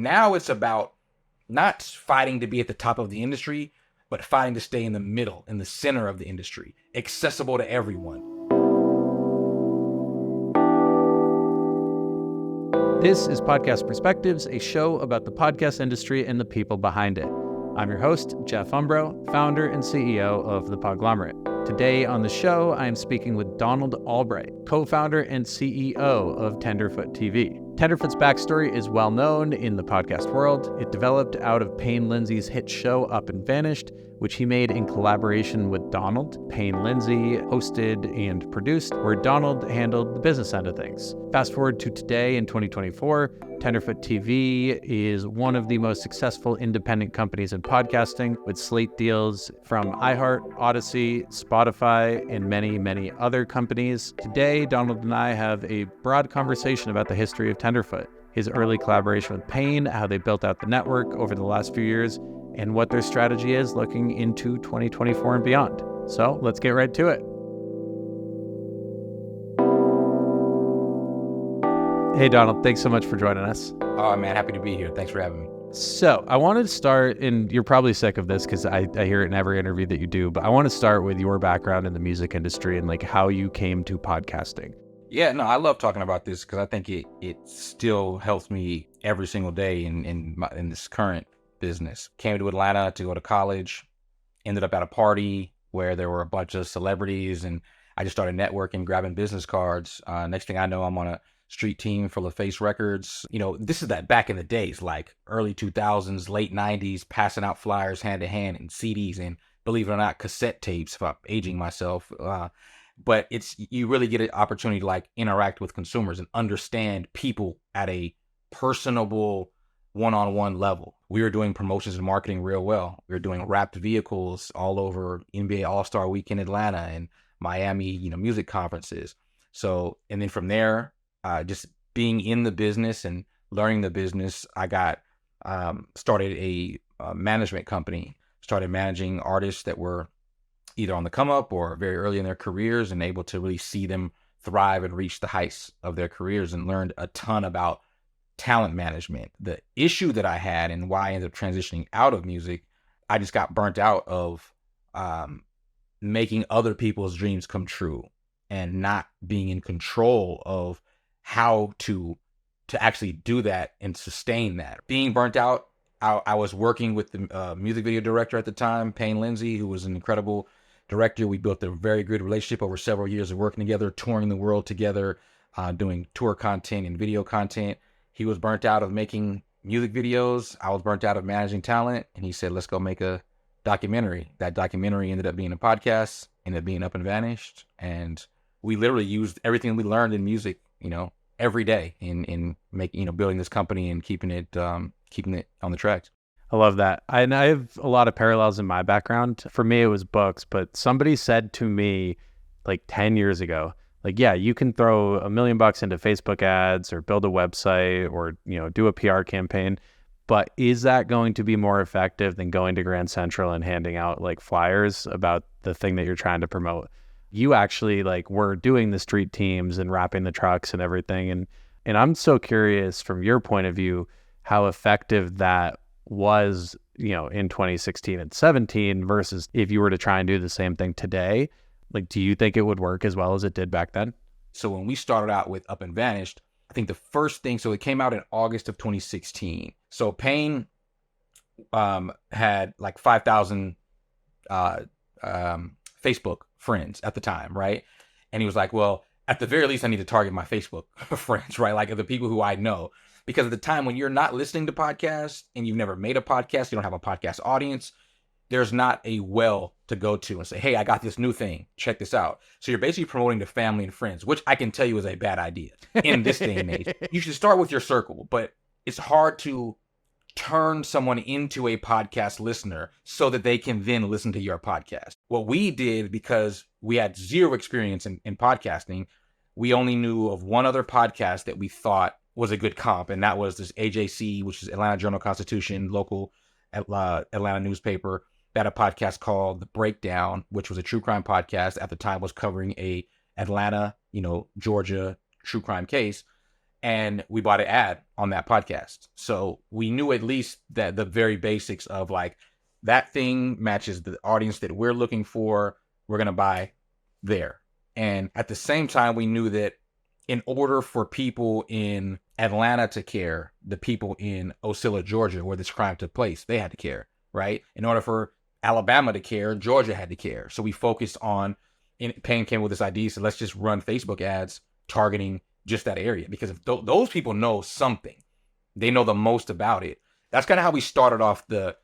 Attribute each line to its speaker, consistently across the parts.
Speaker 1: Now it's about not fighting to be at the top of the industry, but fighting to stay in the middle, in the center of the industry, accessible to everyone.
Speaker 2: This is Podcast Perspectives, a show about the podcast industry and the people behind it. I'm your host, Jeff Umbro, founder and CEO of the Podglomerate. Today on the show, I am speaking with Donald Albright, co-founder and CEO of Tenderfoot TV. Tenderfoot's backstory is well known in the podcast world. It developed out of Payne Lindsay's hit show Up and Vanished, which he made in collaboration with Donald. Payne Lindsay hosted and produced, where Donald handled the business end of things. Fast forward to today in 2024, Tenderfoot TV is one of the most successful independent companies in podcasting, with slate deals from iHeart, Odyssey, Spotify, and many, many other companies. Today, Donald and I have a broad conversation about the history of Tenderfoot, his early collaboration with Payne, how they built out the network over the last few years, and what their strategy is looking into 2024 and beyond. So let's get right to it. Hey, Donald, thanks so much for joining us.
Speaker 1: Oh, man, happy to be here. Thanks for having me.
Speaker 2: So I wanted to start, and you're probably sick of this because I hear it in every interview that you do, but I want to start with your background in the music industry and like how you came to podcasting.
Speaker 1: Yeah, no, I love talking about this because I think it still helps me every single day in this current business. Came to Atlanta to go to college, ended up at a party where there were a bunch of celebrities, and I just started networking, grabbing business cards. Next thing I know, I'm on a street team for LaFace Records. You know, this is that back in the days, like early 2000s, late 90s, passing out flyers hand to hand and CDs and, believe it or not, cassette tapes, if I'm aging myself. But you really get an opportunity to like interact with consumers and understand people at a personable one-on-one level. We were doing promotions and marketing real well. We were doing wrapped vehicles all over NBA All-Star Week in Atlanta and Miami, music conferences. So, and then from there, just being in the business and learning the business, I got started a management company, started managing artists that were either on the come up or very early in their careers, and able to really see them thrive and reach the heights of their careers, and learned a ton about talent management. The issue that I had and why I ended up transitioning out of music, I just got burnt out of making other people's dreams come true and not being in control of how to actually do that and sustain that. Being burnt out, I was working with the music video director at the time, Payne Lindsay, who was an incredible director. We built a very good relationship over several years of working together, touring the world together, doing tour content and video content. He was burnt out of making music videos. I was burnt out of managing talent. And he said, let's go make a documentary. That documentary ended up being a podcast, ended up being Up and Vanished. And we literally used everything we learned in music, every day in making, building this company and keeping it on the tracks.
Speaker 2: I love that. I have a lot of parallels in my background. For me, it was books, but somebody said to me like 10 years ago, like, yeah, you can throw $1 million into Facebook ads or build a website or, do a PR campaign, but is that going to be more effective than going to Grand Central and handing out like flyers about the thing that you're trying to promote? You actually were doing the street teams and wrapping the trucks and everything. And I'm so curious from your point of view, how effective that was, in 2016 and 17 versus if you were to try and do the same thing today. Like, do you think it would work as well as it did back then?
Speaker 1: So when we started out with Up and Vanished, I think the first thing, so it came out in August of 2016. So Payne had like 5,000 Facebook friends at the time, right? And he was like, well, at the very least, I need to target my Facebook friends, right? Like the people who I know. Because at the time when you're not listening to podcasts and you've never made a podcast, you don't have a podcast audience, there's not a well to go to and say, hey, I got this new thing. Check this out. So you're basically promoting to family and friends, which I can tell you is a bad idea in this day and age. You should start with your circle, but it's hard to turn someone into a podcast listener so that they can then listen to your podcast. What we did, because we had zero experience in podcasting, we only knew of one other podcast that we thought was a good comp, and that was this AJC, which is Atlanta Journal-Constitution, local Atlanta newspaper. They had a podcast called The Breakdown, which was a true crime podcast. At the time was covering a Atlanta, Georgia true crime case. and we bought an ad on that podcast. So we knew at least that the very basics of like that thing matches the audience that we're looking for. We're going to buy there. And at the same time, we knew that in order for people in Atlanta to care, the people in Ocilla, Georgia, where this crime took place, they had to care, right? In order for Alabama to care, Georgia had to care. So we focused on, Payne came with this idea, so let's just run Facebook ads targeting just that area. Because if those people know something, they know the most about it. That's kind of how we started off the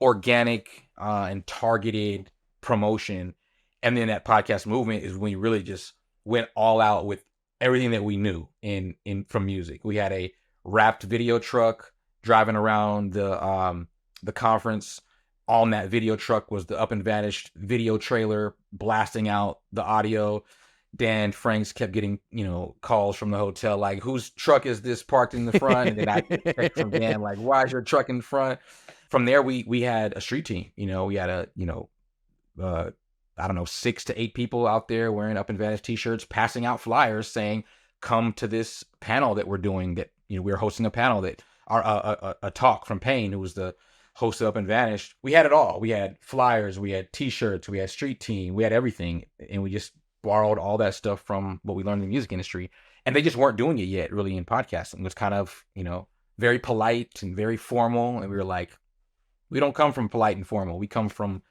Speaker 1: organic and targeted promotion. And then that podcast movement is when we really just went all out with everything that we knew in from music. We had a wrapped video truck driving around the conference. On that video truck was the Up and Vanished video trailer blasting out the audio. Dan Franks kept getting, calls from the hotel like, whose truck is this parked in the front? And then I text from Dan like, why is your truck in front? From there, we had a street team. We had I don't know, 6 to 8 people out there wearing Up and Vanished t-shirts, passing out flyers saying, come to this panel that we're doing, that, we're hosting a panel that a talk from Payne, who was the host of Up and Vanished. We had it all. We had flyers, we had t-shirts, we had street team, we had everything. And we just borrowed all that stuff from what we learned in the music industry. And they just weren't doing it yet really in podcasting. It was kind of, very polite and very formal. And we were like, we don't come from polite and formal. We come from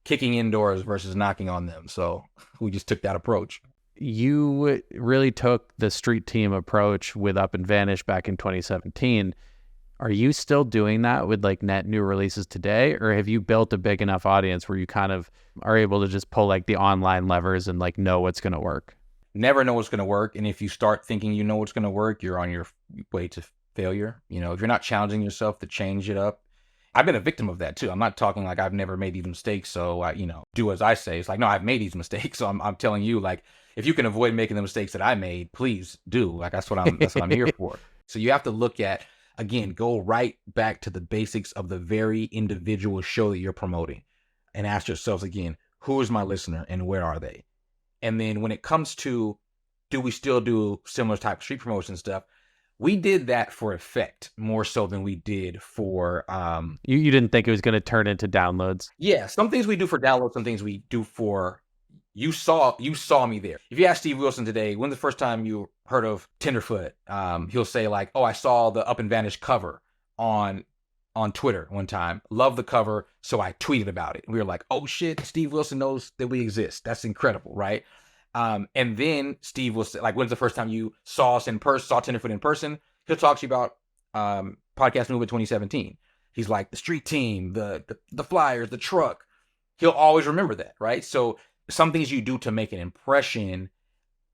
Speaker 1: kicking indoors versus knocking on them. So we just took that approach.
Speaker 2: You really took the street team approach with Up and Vanish back in 2017. Are you still doing that with like net new releases today? Or have you built a big enough audience where you kind of are able to just pull like the online levers and like know what's going to work?
Speaker 1: Never know what's going to work. And if you start thinking you know what's going to work, you're on your way to failure. If you're not challenging yourself to change it up. I've been a victim of that too. I'm not talking like I've never made these mistakes, so I, do as I say. It's like, no, I've made these mistakes. So I'm telling you, like, if you can avoid making the mistakes that I made, please do. Like, that's what I'm here for. So you have to look at, again, go right back to the basics of the very individual show that you're promoting and ask yourselves again, who is my listener and where are they? And then when it comes to, do we still do similar type of street promotion stuff? We did that for effect more so than we did for...
Speaker 2: You didn't think it was going to turn into downloads?
Speaker 1: Yeah, some things we do for downloads, some things we do for... You saw me there. If you ask Steve Wilson today, when's the first time you heard of Tenderfoot? He'll say like, oh, I saw the Up and Vanished cover on Twitter one time. Love the cover, so I tweeted about it. We were like, oh shit, Steve Wilson knows that we exist. That's incredible, right? And then Steve will say, like, when's the first time you saw us in person, saw Tenderfoot in person? He'll talk to you about Podcast Movement 2017. He's like, the street team, the flyers, the truck. He'll always remember that, right? So some things you do to make an impression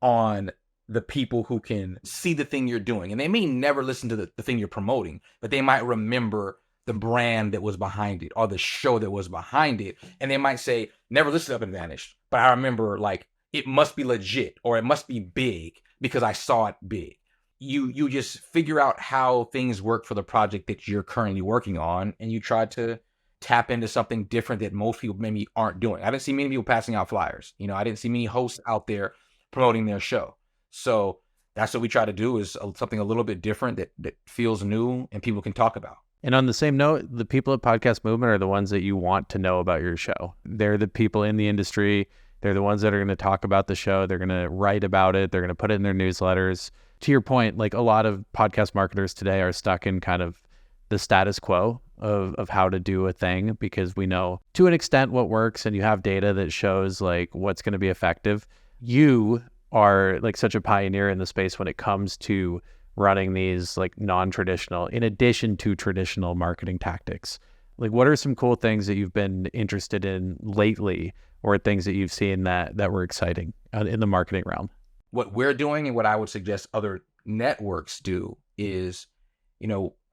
Speaker 1: on the people who can see the thing you're doing. And they may never listen to the thing you're promoting, but they might remember the brand that was behind it or the show that was behind it. And they might say, never listened to Up and Vanished, but I remember like, it must be legit or it must be big because I saw it big. You just figure out how things work for the project that you're currently working on, and you try to tap into something different that most people maybe aren't doing. I didn't see many people passing out flyers. I didn't see many hosts out there promoting their show. So that's what we try to do, is something a little bit different that feels new and people can talk about.
Speaker 2: And on the same note, the people at Podcast Movement are the ones that you want to know about your show. They're the people in the industry. They're the ones that are going to talk about the show. They're going to write about it. They're going to put it in their newsletters. To your point, like a lot of podcast marketers today are stuck in kind of the status quo of how to do a thing, because we know to an extent what works and you have data that shows like what's going to be effective. You are like such a pioneer in the space when it comes to running these like non-traditional, in addition to traditional marketing tactics. Like, what are some cool things that you've been interested in lately, or things that you've seen that were exciting in the marketing realm?
Speaker 1: What we're doing and what I would suggest other networks do is,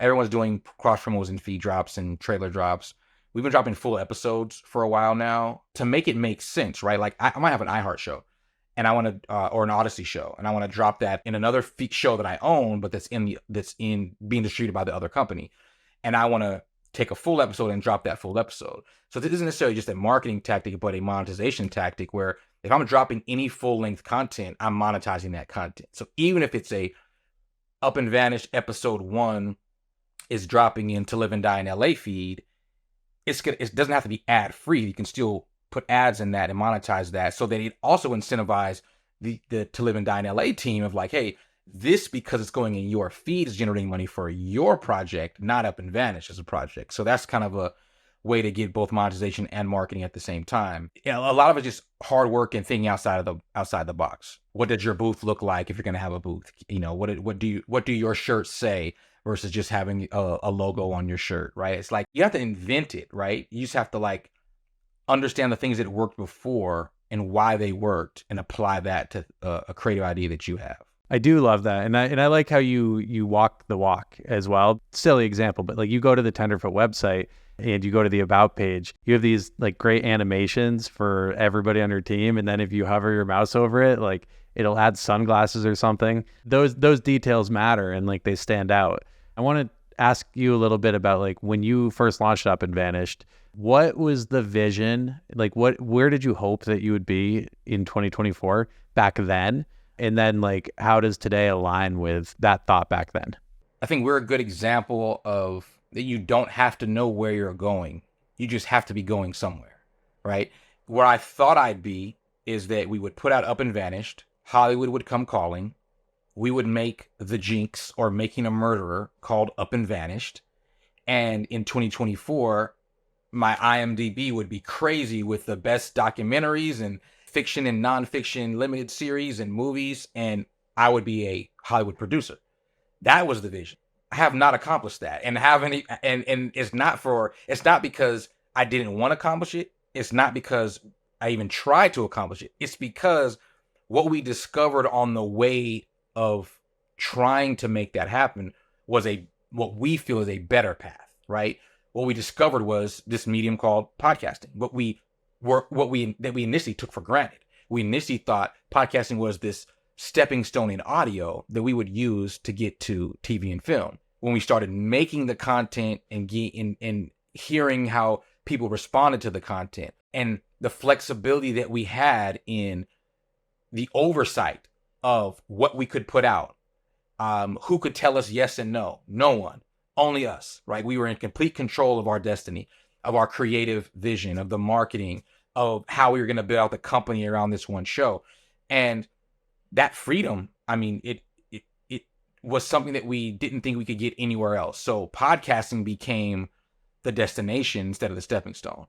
Speaker 1: everyone's doing cross promos and feed drops and trailer drops. We've been dropping full episodes for a while now to make it make sense, right? Like I might have an iHeart show and I want to, or an Odyssey show, and I want to drop that in another show that I own, but that's in being distributed by the other company. And I want to take a full episode and drop that full episode. So this isn't necessarily just a marketing tactic, but a monetization tactic where if I'm dropping any full length content, I'm monetizing that content. So even if it's a Up and Vanished episode 1 is dropping in To Live and Die in LA feed, it doesn't have to be ad free. You can still put ads in that and monetize that, so that it also incentivize the To Live and Die in LA team of like, hey, this, because it's going in your feed, is generating money for your project, not Up and Vanish as a project. So that's kind of a way to get both monetization and marketing at the same time. A lot of it's just hard work and thinking outside the box. What does your booth look like if you're going to have a booth? What do your shirts say versus just having a logo on your shirt, right? It's like you have to invent it, right? You just have to like understand the things that worked before and why they worked, and apply that to a creative idea that you have.
Speaker 2: I do love that. And I like how you walk the walk as well. Silly example, but like you go to the Tenderfoot website and you go to the About page, you have these like great animations for everybody on your team. And then if you hover your mouse over it, like it'll add sunglasses or something. Those details matter and like they stand out. I want to ask you a little bit about like when you first launched Up and Vanished, what was the vision? Like where did you hope that you would be in 2024 back then? And then like, how does today align with that thought back then?
Speaker 1: I think we're a good example of that. You don't have to know where you're going. You just have to be going somewhere, right? Where I thought I'd be is that we would put out Up and Vanished. Hollywood would come calling. We would make The Jinx or Making a Murderer called Up and Vanished. And in 2024, my IMDb would be crazy with the best documentaries and fiction and nonfiction limited series and movies, and I would be a Hollywood producer. That was the vision. I have not accomplished that, and it's not because I didn't want to accomplish it. It's not because I even tried to accomplish it. It's because what we discovered on the way of trying to make that happen was what we feel is a better path, right? What we discovered was this medium called podcasting. That we initially took for granted. We initially thought podcasting was this stepping stone in audio that we would use to get to TV and film. When we started making the content and hearing how people responded to the content and the flexibility that we had in the oversight of what we could put out, who could tell us yes and no? No one. Only us, right? We were in complete control of our destiny, of our creative vision, of the marketing, of how we were going to build out the company around this one show. And that freedom, I mean, it was something that we didn't think we could get anywhere else. So podcasting became the destination instead of the stepping stone.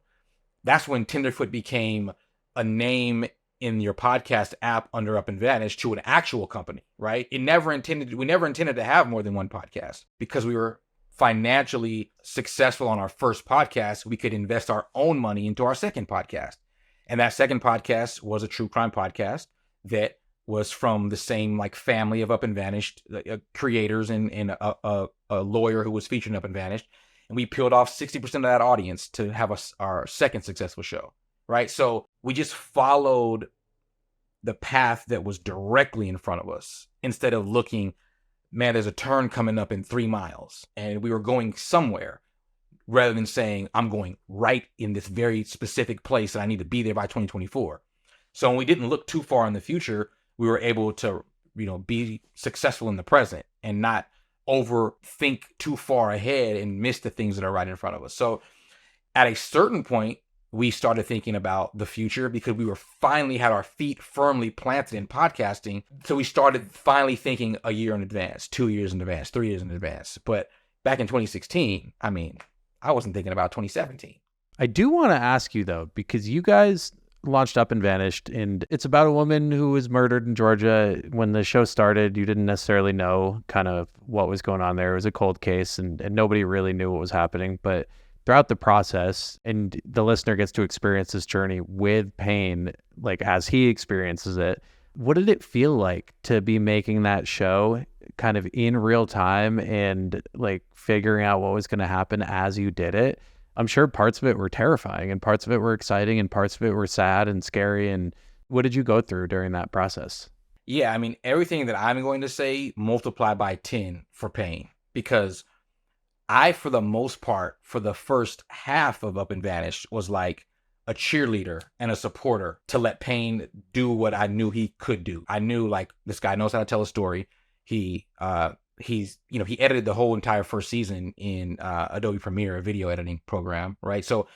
Speaker 1: That's when Tenderfoot became a name in your podcast app under Up and Vanish to an actual company, right? We never intended to have more than one podcast because we were financially successful on our first podcast. We could invest our own money into our second podcast. And that second podcast was a true crime podcast that was from the same like family of Up and Vanished creators and a lawyer who was featured in Up and Vanished. And we peeled off 60% of that audience to have our second successful show, right? So we just followed the path that was directly in front of us instead of looking, man, there's a turn coming up in 3 miles and we were going somewhere, rather than saying, I'm going right in this very specific place and I need to be there by 2024. So when we didn't look too far in the future, we were able to, be successful in the present and not overthink too far ahead and miss the things that are right in front of us. So at a certain point, we started thinking about the future because we were finally had our feet firmly planted in podcasting. So we started finally thinking a year in advance, 2 years in advance, 3 years in advance. But back in 2016, I mean, I wasn't thinking about 2017.
Speaker 2: I do want to ask you though, because you guys launched Up and Vanished, and it's about a woman who was murdered in Georgia. When the show started, you didn't necessarily know kind of what was going on there. It was a cold case and nobody really knew what was happening. But throughout the process, and the listener gets to experience this journey with Payne, like as he experiences it, what did it feel like to be making that show kind of in real time and like figuring out what was going to happen as you did it? I'm sure parts of it were terrifying and parts of it were exciting and parts of it were sad and scary. And what did you go through during that process?
Speaker 1: Yeah, I mean, everything that I'm going to say multiply by 10 for Payne, because I, for the most part, for the first half of Up and Vanished, was like a cheerleader and a supporter to let Payne do what I knew he could do. I knew like this guy knows how to tell a story. He he edited the whole entire first season in Adobe Premiere, a video editing program, right? So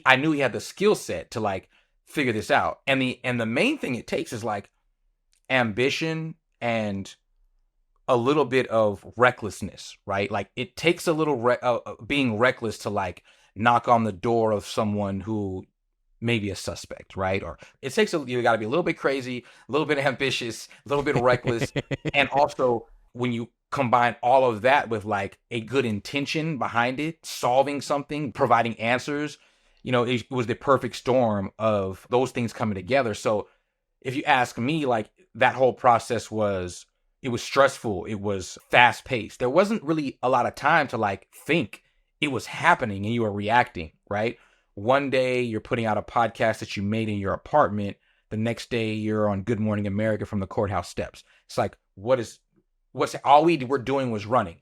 Speaker 1: I knew he had the skill set to like figure this out. And the main thing it takes is like ambition and a little bit of recklessness, right? Like it takes a little being reckless to like knock on the door of someone who may be a suspect, right? Or it takes you got to be a little bit crazy, a little bit ambitious, a little bit reckless, and also when you combine all of that with like a good intention behind it, solving something, providing answers, it was the perfect storm of those things coming together. So if you ask me, like that whole process it was stressful. It was fast paced. There wasn't really a lot of time to like think. It was happening and you were reacting, right? One day you're putting out a podcast that you made in your apartment. The next day you're on Good Morning America from the courthouse steps. It's like, what's all we were doing was running,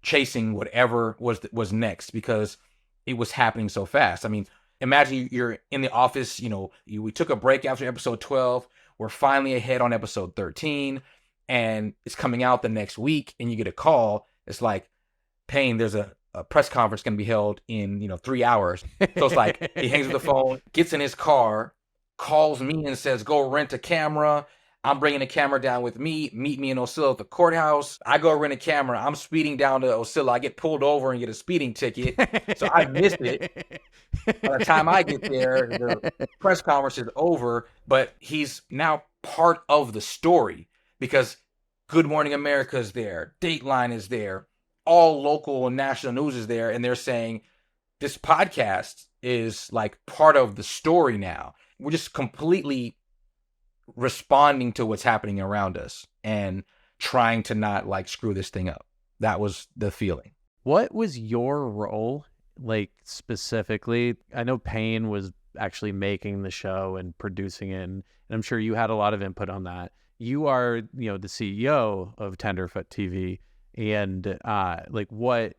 Speaker 1: chasing whatever was next because it was happening so fast. I mean, imagine you're in the office, we took a break after episode 12. We're finally ahead on episode 13 and it's coming out the next week and you get a call. It's like, Payne, there's a press conference going to be held in 3 hours. So it's like he hangs up the phone, gets in his car, calls me and says, go rent a camera. I'm bringing the camera down with me. Meet me in Ocilla at the courthouse. I go rent a camera. I'm speeding down to Ocilla. I get pulled over and get a speeding ticket. So I missed it. By the time I get there, the press conference is over. But he's now part of the story because Good Morning America is there. Dateline is there. All local and national news is there. And they're saying this podcast is like part of the story now. We're just completely responding to what's happening around us and trying to not like screw this thing up. That was the feeling.
Speaker 2: What was your role, like specifically? I know Payne was actually making the show and producing it, and I'm sure you had a lot of input on that. You are, the CEO of Tenderfoot TV, and like what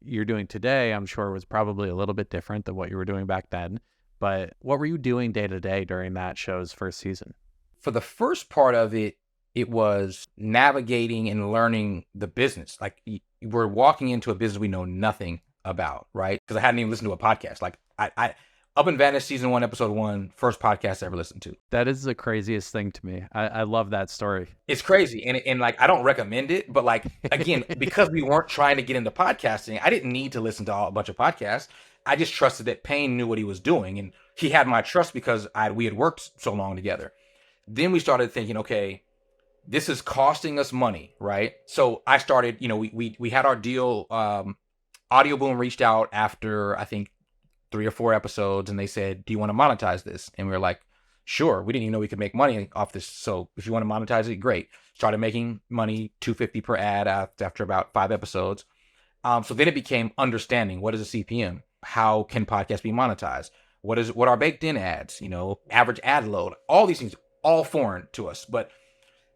Speaker 2: you're doing today, I'm sure was probably a little bit different than what you were doing back then. But what were you doing day to day during that show's first season?
Speaker 1: For the first part of it, it was navigating and learning the business. Like we're walking into a business we know nothing about, right? Because I hadn't even listened to a podcast. Like I Up and Vanished season 1, episode 1, first podcast I ever listened to.
Speaker 2: That is the craziest thing to me. I love that story.
Speaker 1: It's crazy. And like, I don't recommend it, but like, again, because we weren't trying to get into podcasting, I didn't need to listen to a bunch of podcasts. I just trusted that Payne knew what he was doing. And he had my trust because we had worked so long together. Then we started thinking, okay, this is costing us money, right? So I started, we had our deal. Audio Boom reached out after, I think, 3 or 4 episodes, and they said, do you want to monetize this? And we were like, sure. We didn't even know we could make money off this. So if you want to monetize it, great. Started making money, $2.50 per ad after about 5 episodes. So then it became understanding, what is a CPM? How can podcasts be monetized? What are baked in ads? Average ad load, all these things, all foreign to us. But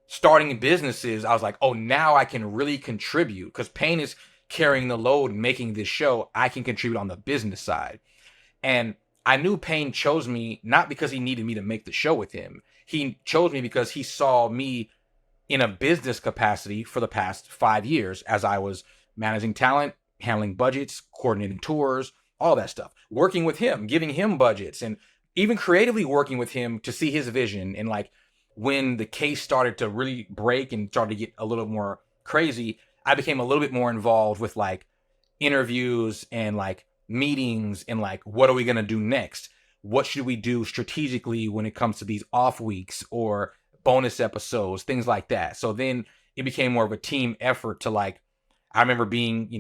Speaker 1: starting in businesses, I was like, oh, now I can really contribute because Payne is carrying the load and making this show. I can contribute on the business side. And I knew Payne chose me not because he needed me to make the show with him. He chose me because he saw me in a business capacity for the past 5 years as I was managing talent, handling budgets, coordinating tours, all that stuff, working with him, giving him budgets, and even creatively working with him to see his vision. And like when the case started to really break and started to get a little more crazy, I became a little bit more involved with like interviews and like meetings and like, what are we going to do next? What should we do strategically when it comes to these off weeks or bonus episodes, things like that. So then it became more of a team effort to like, I remember being,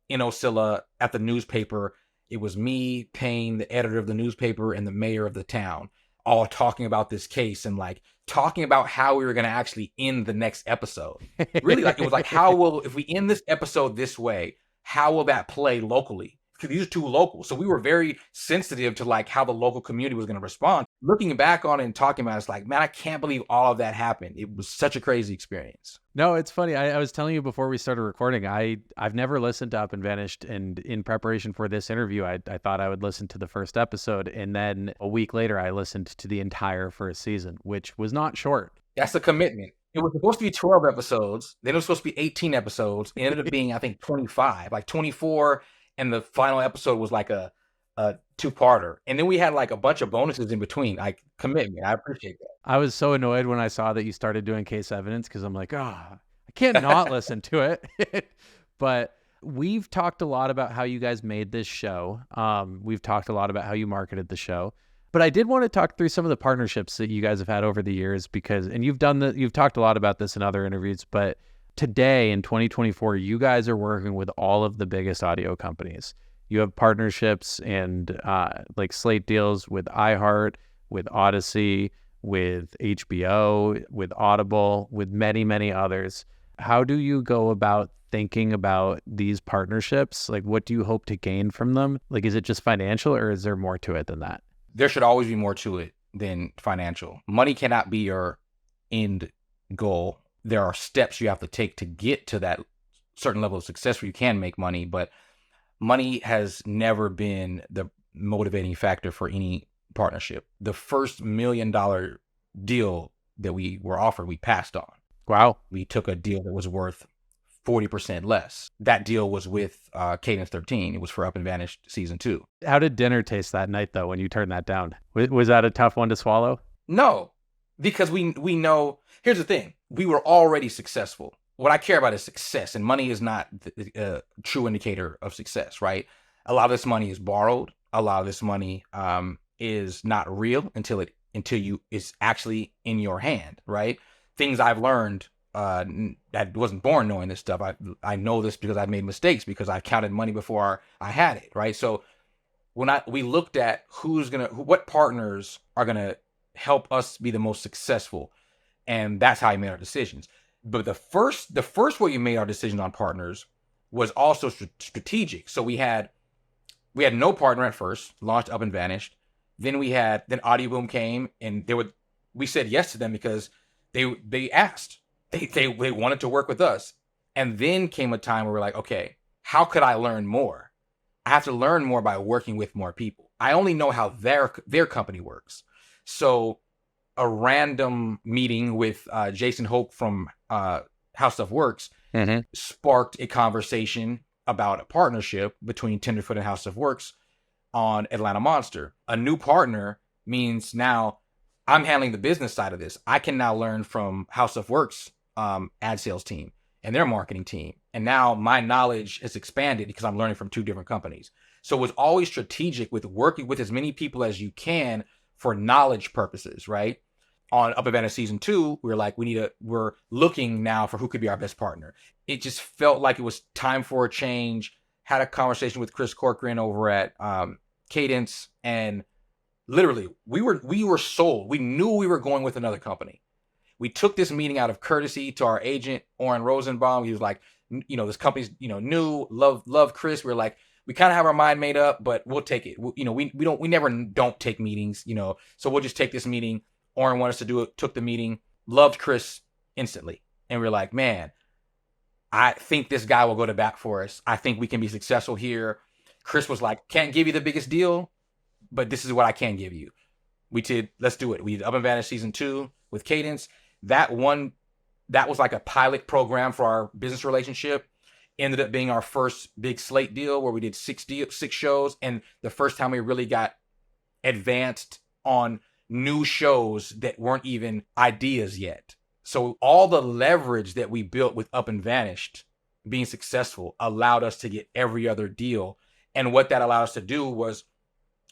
Speaker 1: in Ocilla at the newspaper. It was me, Payne, the editor of the newspaper, and the mayor of the town, all talking about this case and like talking about how we were going to actually end the next episode. Really, like it was like, if we end this episode this way, how will that play locally? Because these are too local. So we were very sensitive to like how the local community was going to respond. Looking back on it and talking about it, it's like, man, I can't believe all of that happened. It was such a crazy experience.
Speaker 2: No, it's funny. I was telling you before we started recording, I've never listened to Up and Vanished. And in preparation for this interview, I thought I would listen to the first episode. And then a week later, I listened to the entire first season, which was not short.
Speaker 1: That's a commitment. It was supposed to be 12 episodes. Then it was supposed to be 18 episodes. It ended up being, I think, 25, like 24. And the final episode was like a two-parter. And then we had like a bunch of bonuses in between. Like, commitment. I appreciate that.
Speaker 2: I was so annoyed when I saw that you started doing case evidence because I'm like, I can't not listen to it. But we've talked a lot about how you guys made this show. We've talked a lot about how you marketed the show. But I did want to talk through some of the partnerships that you guys have had over the years and you've talked a lot about this in other interviews, but today in 2024, you guys are working with all of the biggest audio companies. You have partnerships and like slate deals with iHeart, with Odyssey, with HBO, with Audible, with many, many others. How do you go about thinking about these partnerships? Like, what do you hope to gain from them? Like, is it just financial or is there more to it than that?
Speaker 1: There should always be more to it than financial. Money cannot be your end goal. There are steps you have to take to get to that certain level of success where you can make money, but money has never been the motivating factor for any partnership. The first $1 million deal that we were offered, we passed on.
Speaker 2: Wow.
Speaker 1: We took a deal that was worth 40% less. That deal was with Cadence 13. It was for Up and Vanished season 2.
Speaker 2: How did dinner taste that night though when you turned that down? Was that a tough one to swallow?
Speaker 1: No, because we know, here's the thing. We were already successful. What I care about is success, and money is not the true indicator of success, right? A lot of this money is borrowed. A lot of this money is not real until it's actually in your hand, right? Things I've learned that wasn't born knowing this stuff. I know this because I've made mistakes because I counted money before I had it, right? So when we looked at what partners are gonna help us be the most successful, and that's how I made our decisions. But the first way we made our decision on partners was also strategic. So we had no partner at first, launched Up and Vanished. Then Audio Boom came, and we said yes to them because they asked. They wanted to work with us. And then came a time where we're like, okay, how could I learn more? I have to learn more by working with more people. I only know how their company works. So a random meeting with Jason Hope from How Stuff Works sparked a conversation about a partnership between Tenderfoot and How Stuff Works on Atlanta Monster. A new partner means now I'm handling the business side of this. I can now learn from How Stuff Works ad sales team and their marketing team. And now my knowledge has expanded because I'm learning from two different companies. So it was always strategic with working with as many people as you can for knowledge purposes, right? On Up and Vanished season 2, we were like, we're looking now for who could be our best partner. It just felt like it was time for a change. Had a conversation with Chris Corcoran over at Cadence, and literally we were sold. We knew we were going with another company. We took this meeting out of courtesy to our agent, Oren Rosenbaum. He was like, this company's, new, love Chris. We're like, we kind of have our mind made up, but we'll take it. We never don't take meetings, so we'll just take this meeting. Oren wanted us to do it, took the meeting, loved Chris instantly. And we're like, man, I think this guy will go to bat for us. I think we can be successful here. Chris was like, can't give you the biggest deal, but this is what I can give you. Let's do it. We did Up and Vanished season 2 with Cadence. That was like a pilot program for our business relationship. Ended up being our first big slate deal where we did 6 shows. And the first time we really got advanced on new shows that weren't even ideas yet. So all the leverage that we built with Up and Vanished being successful allowed us to get every other deal. And what that allowed us to do was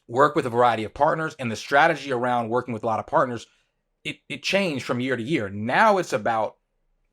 Speaker 1: work with a variety of partners. And the strategy around working with a lot of partners, it changed from year to year. Now it's about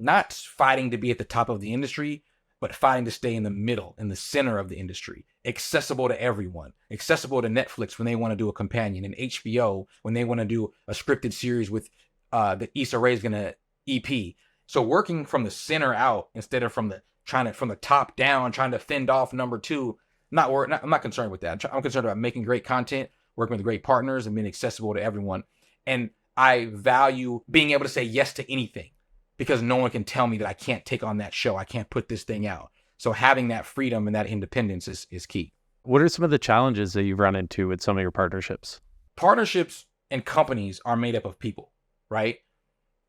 Speaker 1: not fighting to be at the top of the industry, but fighting to stay in the middle, in the center of the industry, accessible to everyone, accessible to Netflix when they want to do a companion, and HBO when they want to do a scripted series with that Issa Rae's gonna EP. So working from the center out instead of from the top down, trying to fend off number 2. I'm not concerned with that. I'm concerned about making great content, working with great partners, and being accessible to everyone. And I value being able to say yes to anything, because no one can tell me that I can't take on that show. I can't put this thing out. So having that freedom and that independence is key.
Speaker 2: What are some of the challenges that you've run into with some of your partnerships?
Speaker 1: Partnerships and companies are made up of people, right?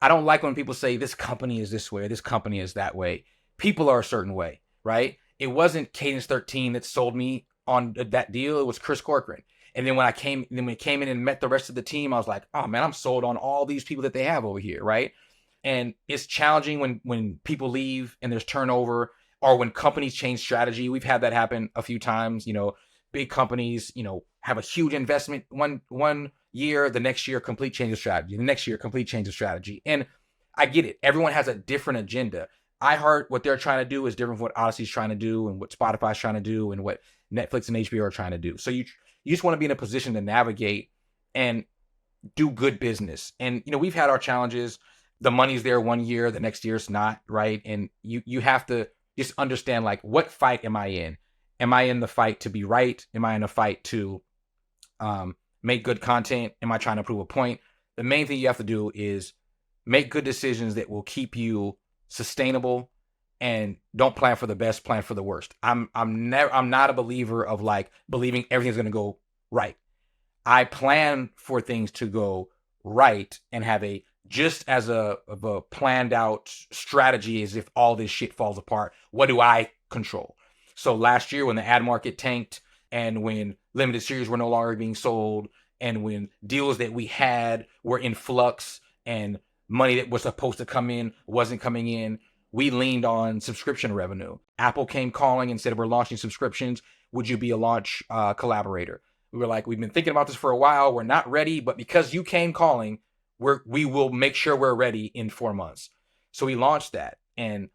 Speaker 1: I don't like when people say this company is this way, or this company is that way. People are a certain way, right? It wasn't Cadence 13 that sold me on that deal. It was Chris Corcoran. And then when I came in and met the rest of the team, I was like, oh man, I'm sold on all these people that they have over here, right? And it's challenging when people leave and there's turnover, or when companies change strategy. We've had that happen a few times. Big companies, have a huge investment one year, the next year complete change of strategy, the next year complete change of strategy. And I get it. Everyone has a different agenda. iHeart, what they're trying to do is different from what Odyssey's trying to do, and what Spotify's trying to do, and what Netflix and HBO are trying to do. So you just want to be in a position to navigate and do good business. And we've had our challenges. The money's there one year, the next year it's not, right? And you have to just understand, like, what fight am I in? Am I in the fight to be right? Am I in a fight to make good content? Am I trying to prove a point? The main thing you have to do is make good decisions that will keep you sustainable, and don't plan for the best, plan for the worst. I'm not a believer of like believing everything's going to go right. I plan for things to go right and have just as a planned out strategy as if all this shit falls apart. What do I control? So last year when the ad market tanked, and when limited series were no longer being sold, and when deals that we had were in flux, and money that was supposed to come in wasn't coming in, we leaned on subscription revenue. Apple came calling and said, we're launching subscriptions. Would you be a launch collaborator? We were like, we've been thinking about this for a while. We're not ready, but because you came calling, we will make sure we're ready in 4 months. So we launched that, and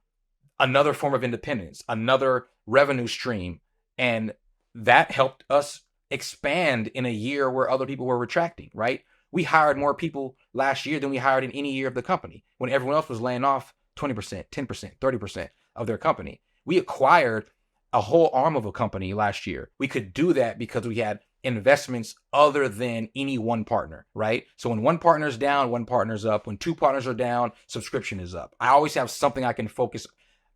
Speaker 1: another form of independence, another revenue stream. And that helped us expand in a year where other people were retracting, right? We hired more people last year than we hired in any year of the company, when everyone else was laying off 20%, 10%, 30% of their company. We acquired a whole arm of a company last year. We could do that because we had investments other than any one partner, right? So when one partner's down, one partner's up. When two partners are down, subscription is up. I always have something I can focus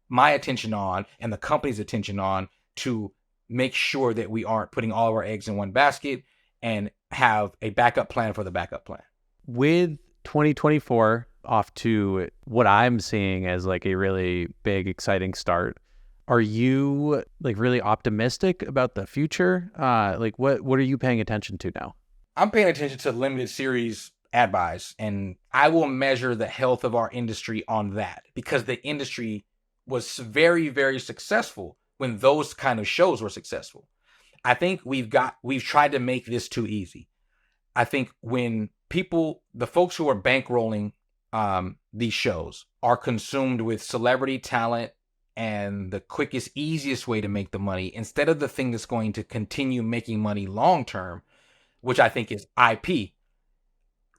Speaker 1: my attention on and the company's attention on to make sure that we aren't putting all of our eggs in one basket, and have a backup plan for the backup plan.
Speaker 2: With 2024 off to what I'm seeing as like a really big, exciting start, are you like really optimistic about the future? Like what are you paying attention to now?
Speaker 1: I'm paying attention to limited series ad buys, and I will measure the health of our industry on that, because the industry was very, very successful when those kind of shows were successful. I think we've tried to make this too easy. I think when the folks who are bankrolling these shows are consumed with celebrity talent and the quickest, easiest way to make the money, instead of the thing that's going to continue making money long term, which I think is IP,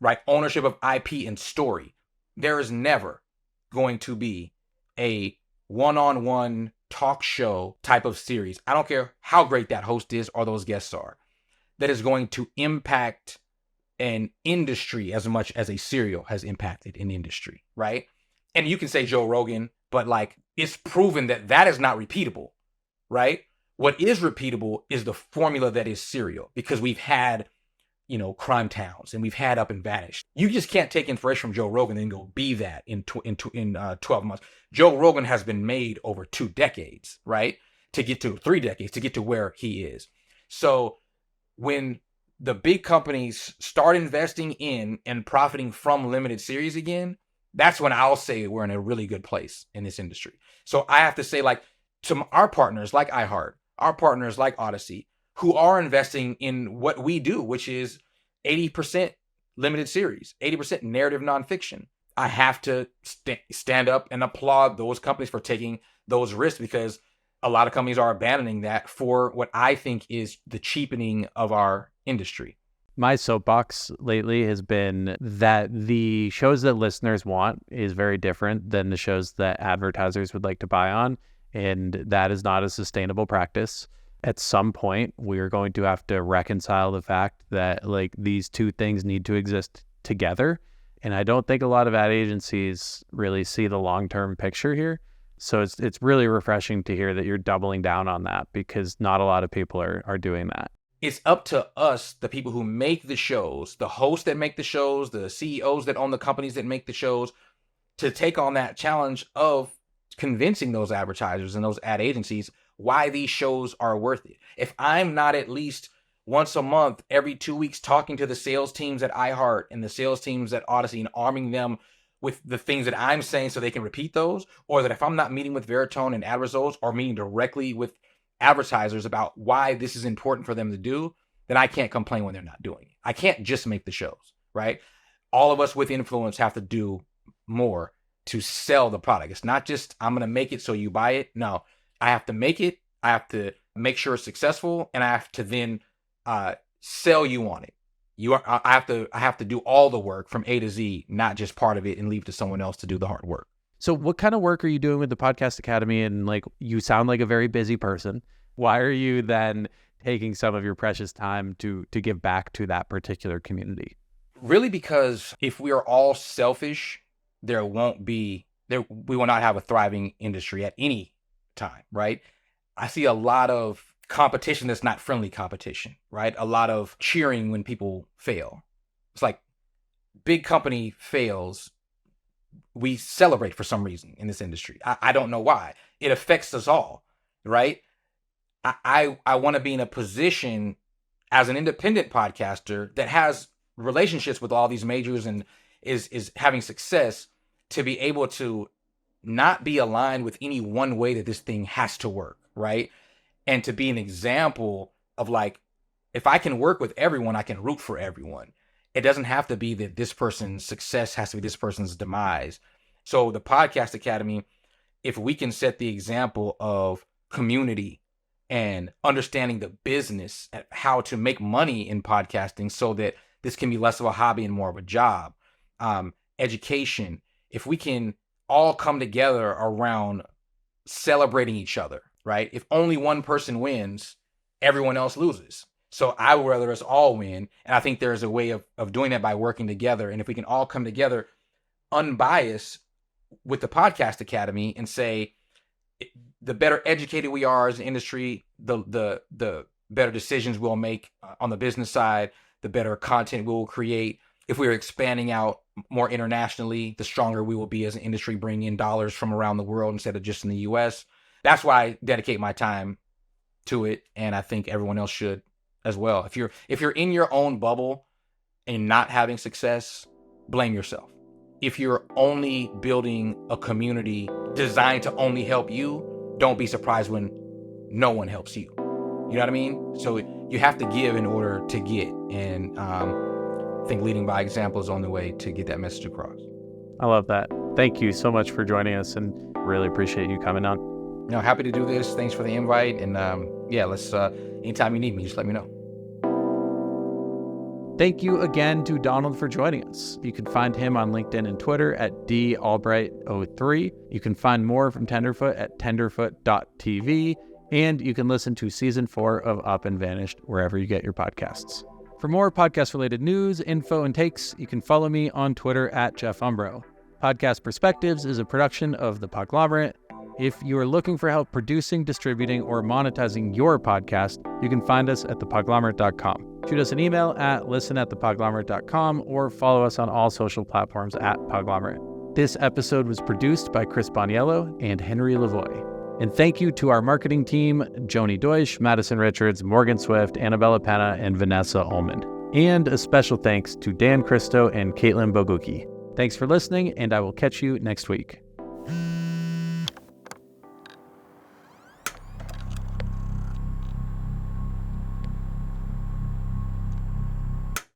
Speaker 1: right? Ownership of IP and story. There is never going to be a one-on-one talk show type of series, I don't care how great that host is or those guests are, that is going to impact an industry as much as a serial has impacted an industry, right? And you can say Joe Rogan, but like, it's proven that is not repeatable, right? What is repeatable is the formula that is serial, because we've had, Crime Towns, and we've had Up and Vanished. You just can't take inspiration from Joe Rogan and go be that in 12 months. Joe Rogan has been made over 2 decades, right? To get to 3 decades, to get to where he is. So when the big companies start investing in and profiting from limited series again, that's when I'll say we're in a really good place in this industry. So I have to say, like, to our partners like iHeart, our partners like Odyssey, who are investing in what we do, which is 80% limited series, 80% narrative nonfiction. I have to stand up and applaud those companies for taking those risks, because a lot of companies are abandoning that for what I think is the cheapening of our industry.
Speaker 2: My soapbox lately has been that the shows that listeners want is very different than the shows that advertisers would like to buy on, and that is not a sustainable practice. At some point, we are going to have to reconcile the fact that like these two things need to exist together. And I don't think a lot of ad agencies really see the long-term picture here. So it's really refreshing to hear that you're doubling down on that, because not a lot of people are doing that.
Speaker 1: it's up to us, the people who make the shows, the hosts that make the shows, the CEOs that own the companies that make the shows, to take on that challenge of convincing those advertisers and those ad agencies why these shows are worth it. If I'm not at least once a month, every 2 weeks, talking to the sales teams at iHeart and the sales teams at Odyssey and arming them with the things that I'm saying so they can repeat those, or that if I'm not meeting with Veritone and ad results or meeting directly with advertisers about why this is important for them to do, then I can't complain when they're not doing it. I can't just make the shows, right? All of us with influence have to do more to sell the product. It's not just, I'm going to make it so you buy it. No, I have to make it. I have to make sure it's successful, and I have to then sell you on it. I have to do all the work from A to Z, not just part of it and leave it to someone else to do the hard work.
Speaker 2: So what kind of work are you doing with the Podcast Academy? And like, you sound like a very busy person. Why are you then taking some of your precious time to give back to that particular community?
Speaker 1: Really, because if we are all selfish, we will not have a thriving industry at any time, right? I see a lot of competition that's not friendly competition, right? A lot of cheering when people fail. It's like, big company fails, we celebrate for some reason in this industry. I don't know why. It affects us all, right? I want to be in a position as an independent podcaster that has relationships with all these majors and is having success, to be able to not be aligned with any one way that this thing has to work, right? And to be an example of, like, if I can work with everyone, I can root for everyone. It doesn't have to be that this person's success has to be this person's demise. So the Podcast Academy, if we can set the example of community and understanding the business and how to make money in podcasting so that this can be less of a hobby and more of a job, education, if we can all come together around celebrating each other, right? If only one person wins, everyone else loses. So I would rather us all win. And I think there's a way of doing that by working together. And if we can all come together unbiased with the Podcast Academy and say, the better educated we are as an industry, the better decisions we'll make on the business side, the better content we will create. If we're expanding out more internationally, the stronger we will be as an industry, bringing in dollars from around the world instead of just in the US. That's why I dedicate my time to it. And I think everyone else should as well. If you're in your own bubble and not having success, blame yourself. If you're only building a community designed to only help you, don't be surprised when no one helps you. You know what I mean? So you have to give in order to get. And I think leading by example is the only way to get that message across.
Speaker 2: I love that. Thank you so much for joining us, and really appreciate you coming on.
Speaker 1: Happy to do this. Thanks for the invite. And let's anytime you need me, just let me know.
Speaker 2: Thank you again to Donald for joining us. You can find him on LinkedIn and Twitter at dalbright03. You can find more from Tenderfoot at tenderfoot.tv. And you can listen to season 4 of Up and Vanished wherever you get your podcasts. For more podcast-related news, info, and takes, you can follow me on Twitter at Jeff Umbro. Podcast Perspectives is a production of the Podglomerate. If you are looking for help producing, distributing, or monetizing your podcast, you can find us at thepodglomerate.com. Shoot us an email at listen@thepodglomerate.com or follow us on all social platforms at Podglomerate. This episode was produced by Chris Boniello and Henry Lavoie. And thank you to our marketing team, Joni Deutsch, Madison Richards, Morgan Swift, Annabella Penna, and Vanessa Ullman. And a special thanks to Dan Christo and Caitlin Bogucki. Thanks for listening, and I will catch you next week.